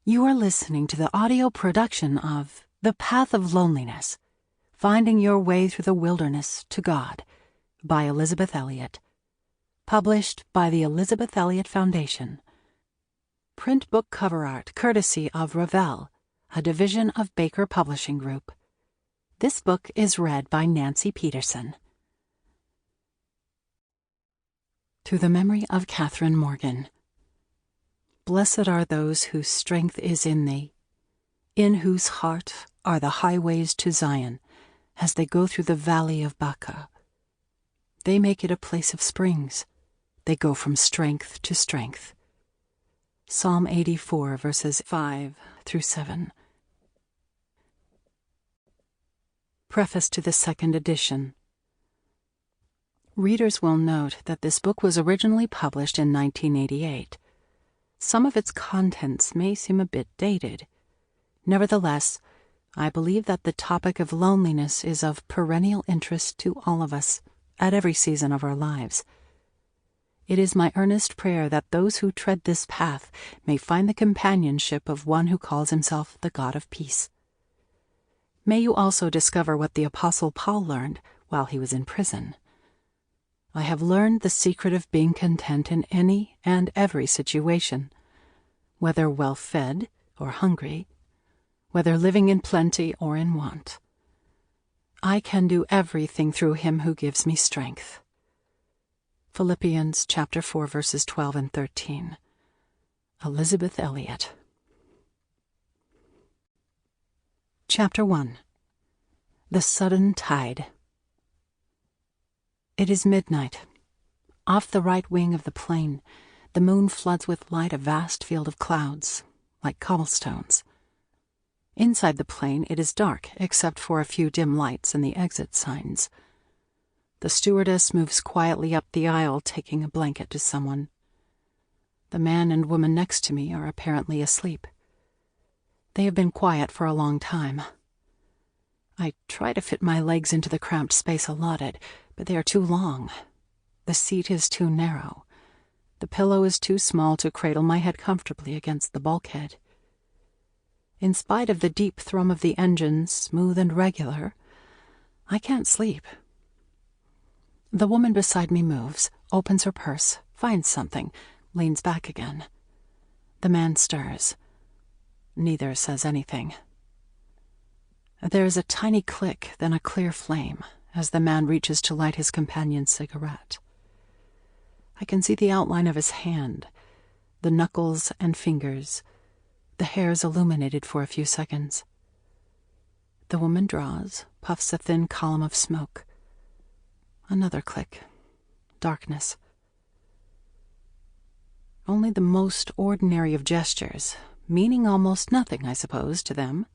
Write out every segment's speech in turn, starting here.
You are listening to the audio production of The Path of Loneliness, Finding Your Way Through the Wilderness to God by Elisabeth Elliot. Published by the Elisabeth Elliot Foundation. Print book cover art courtesy of Revell, a division of Baker Publishing Group. This book is read by Nancy Peterson. To the memory of Catherine Morgan. Blessed are those whose strength is in thee, in whose heart are the highways to Zion, as they go through the valley of Baca. They make it a place of springs. They go from strength to strength. Psalm 84, verses 5 through 7. Preface to the second edition. Readers will note that this book was originally published in 1988. Some of its contents may seem a bit dated. Nevertheless, I believe that the topic of loneliness is of perennial interest to all of us at every season of our lives. It is my earnest prayer that those who tread this path may find the companionship of one who calls himself the God of peace. May you also discover what the Apostle Paul learned while he was in prison. I have learned the secret of being content in any and every situation, whether well-fed or hungry, whether living in plenty or in want. I can do everything through him who gives me strength. Philippians chapter 4, verses 12 and 13. Elisabeth Elliot. Chapter 1. The Sudden Tide. It is midnight. Off the right wing of the plain, the moon floods with light a vast field of clouds, like cobblestones. Inside the plain it is dark, except for a few dim lights and the exit signs. The stewardess moves quietly up the aisle, taking a blanket to someone. The man and woman next to me are apparently asleep. They have been quiet for a long time. I try to fit my legs into the cramped space allotted, but they are too long. The seat is too narrow. The pillow is too small to cradle my head comfortably against the bulkhead. In spite of the deep thrum of the engines, smooth and regular, I can't sleep. The woman beside me moves, opens her purse, finds something, leans back again. The man stirs. Neither says anything. There is a tiny click, then a clear flame, as the man reaches to light his companion's cigarette. I can see the outline of his hand, the knuckles and fingers, the hairs illuminated for a few seconds. The woman draws, puffs a thin column of smoke. Another click. Darkness. Only the most ordinary of gestures, meaning almost nothing, I suppose, to them.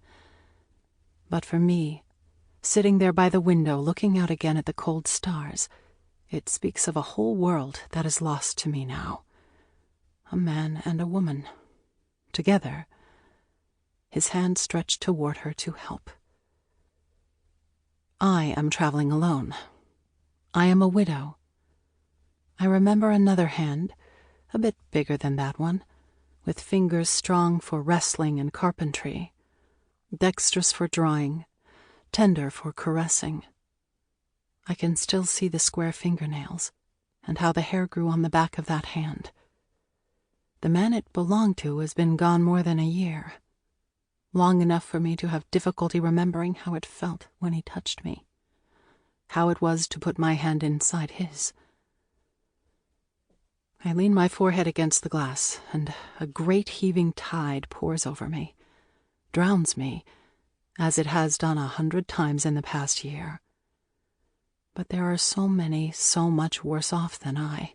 But for me, sitting there by the window looking out again at the cold stars, it speaks of a whole world that is lost to me now. A man and a woman, together, his hand stretched toward her to help. I am traveling alone. I am a widow. I remember another hand, a bit bigger than that one, with fingers strong for wrestling and carpentry, dexterous for drawing, tender for caressing. I can still see the square fingernails, and how the hair grew on the back of that hand. The man it belonged to has been gone more than a year, long enough for me to have difficulty remembering how it felt when he touched me, how it was to put my hand inside his. I lean my forehead against the glass, and a great heaving tide pours over me, drowns me, as it has done 100 times in the past year. But there are so many so much worse off than I.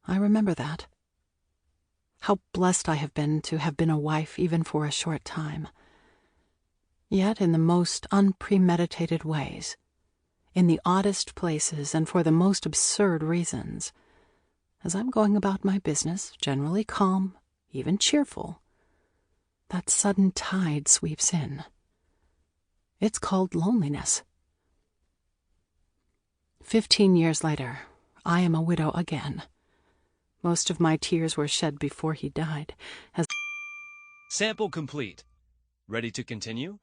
I remember that. How blessed I have been to have been a wife even for a short time. Yet in the most unpremeditated ways, in the oddest places and for the most absurd reasons, as I'm going about my business, generally calm, even cheerful, that sudden tide sweeps in. It's called loneliness. 15 years later, I am a widow again. Most of my tears were shed before he died, as Sample complete. Ready to continue?